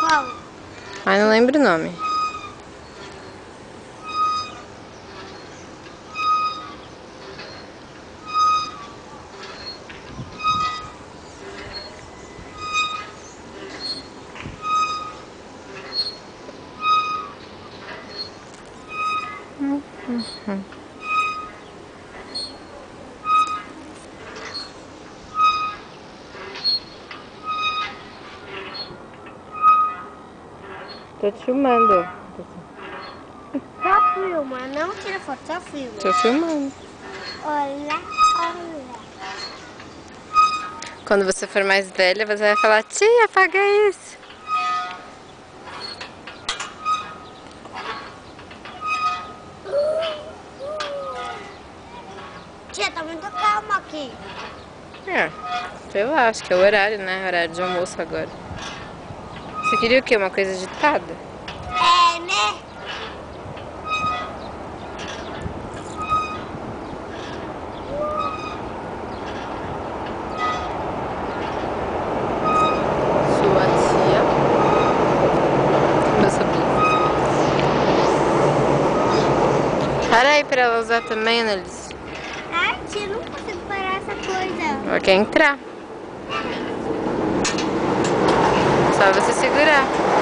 Qual? Ai, não lembro o nome. Tô te filmando. Só filma, não tira foto, só filma. Tô filmando. Olha, olha. Quando você for mais velha, você vai falar: tia, apaga isso. Tia, tá muito calma aqui. É, sei lá, acho que é o horário, né? Horário de almoço agora. Você queria o quê? Uma coisa agitada? É, né? Sua tia. Meu sobrinho. Para aí pra ela usar também, Annalise. Ai, tia, não consigo parar essa coisa. Ela quer entrar. Só você segurar.